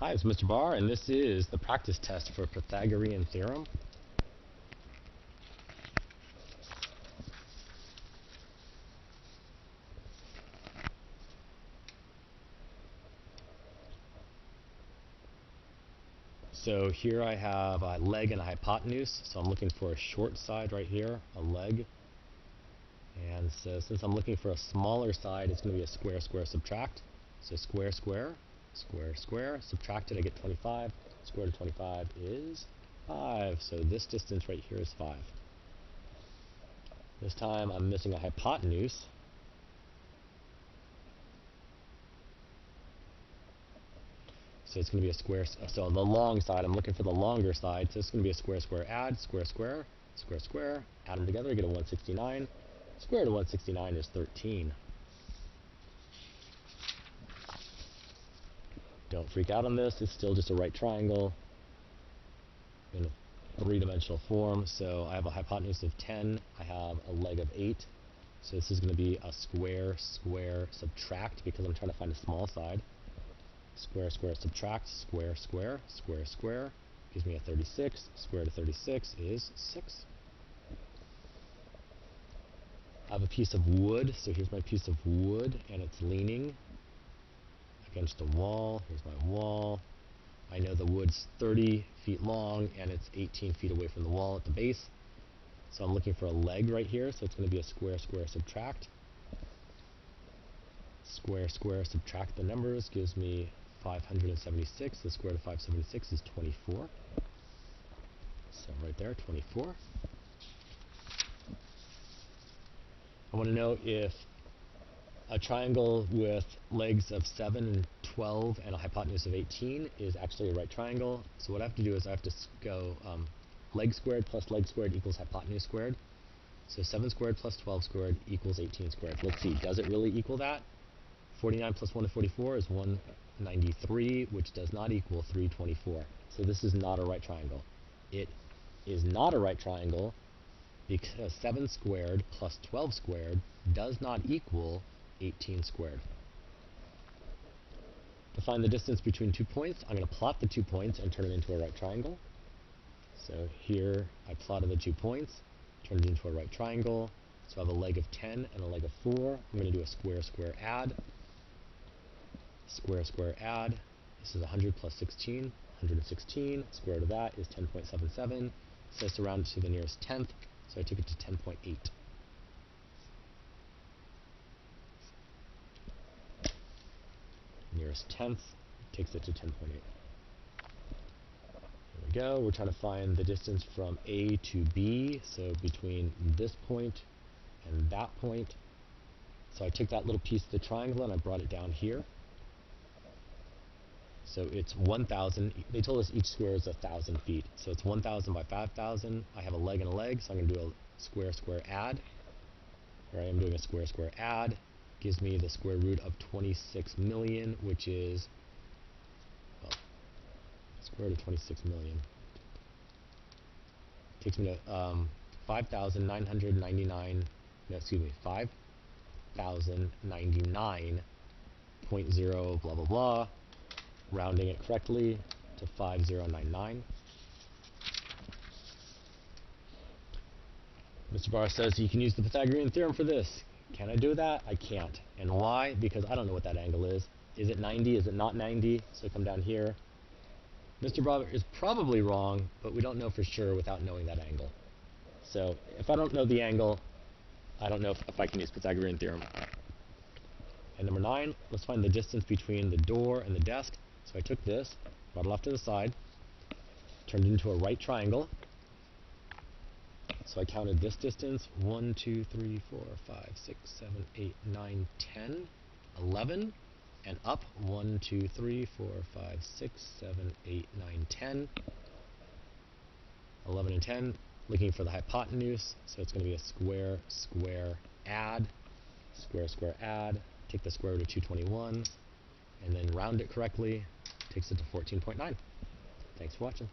Hi, it's Mr. Barr, and this is the practice test for Pythagorean theorem. So here I have a leg and a hypotenuse, so I'm looking for a short side right here, a leg. And so since I'm looking for a smaller side, it's going to be a square, square, subtract. So square, square, square, square, subtracted, I get 25. Square root of 25 is 5. So this distance right here is 5. This time I'm missing a hypotenuse. So it's going to be a square, so on the long side, I'm looking for the longer side, so it's going to be a square, square, add, square, square, square, square, add them together, I get a 169. Square root of 169 is 13. Don't freak out on this, it's still just a right triangle in a three-dimensional form. So I have a hypotenuse of 10, I have a leg of 8, so this is going to be a square, square, subtract, because I'm trying to find a small side. Square, square, subtract, square, square, square, square, gives me a 36. Square root of 36 is 6. I have a piece of wood, so here's my piece of wood, and it's leaning against the wall. Here's my wall. I know the wood's 30 feet long, and it's 18 feet away from the wall at the base. So I'm looking for a leg right here, so it's going to be a square, square, subtract. Square, square, subtract the numbers, gives me 576. The square root of 576 is 24. So right there, 24. I want to know if a triangle with legs of 7 and 12 and a hypotenuse of 18 is actually a right triangle. So what I have to do is I have to go leg squared plus leg squared equals hypotenuse squared. So 7 squared plus 12 squared equals 18 squared. Let's see, does it really equal that? 49 plus 1 to 44 is 193, which does not equal 324. So this is not a right triangle. It is not a right triangle because 7 squared plus 12 squared does not equal 18 squared. To find the distance between 2 points, I'm going to plot the 2 points and turn it into a right triangle. So here I plotted the 2 points, turned it into a right triangle. So I have a leg of 10 and a leg of 4. I'm going to do a square, square, add. Square, square, add. This is 100 plus 16, 116. Square root of that is 10.77. So it's round to the nearest tenth, so I took it to 10.8. Nearest tenth takes it to 10.8. Here we go. We're trying to find the distance from A to B, so between this point and that point. So I took that little piece of the triangle and I brought it down here. So it's 1,000. They told us each square is 1,000 feet. So it's 1,000 by 5,000. I have a leg and a leg, so I'm going to do a square, square, add. Here I am doing a square, square, add. Gives me the square root of 26 million, which is, well, square root of 26 million. Takes me to 5,999, no, excuse me, 5,099.0 blah, blah, blah. Rounding it correctly to 5099. Mr. Barr says you can use the Pythagorean theorem for this. Can I do that? I can't. And why? Because I don't know what that angle is. Is it 90? Is it not 90? So come down here. Mr. Barr is probably wrong, but we don't know for sure without knowing that angle. So if I don't know the angle, I don't know if I can use Pythagorean theorem. And number 9, let's find the distance between the door and the desk. So I took this, brought it off to the side, turned it into a right triangle. So I counted this distance, 1, 2, 3, 4, 5, 6, 7, 8, 9, 10, 11, and up, 1, 2, 3, 4, 5, 6, 7, 8, 9, 10, 11 and 10, looking for the hypotenuse, so it's going to be a square, square, add, square, square, add, take the square root of 221, and then round it correctly, takes it to 14.9. Thanks for watching.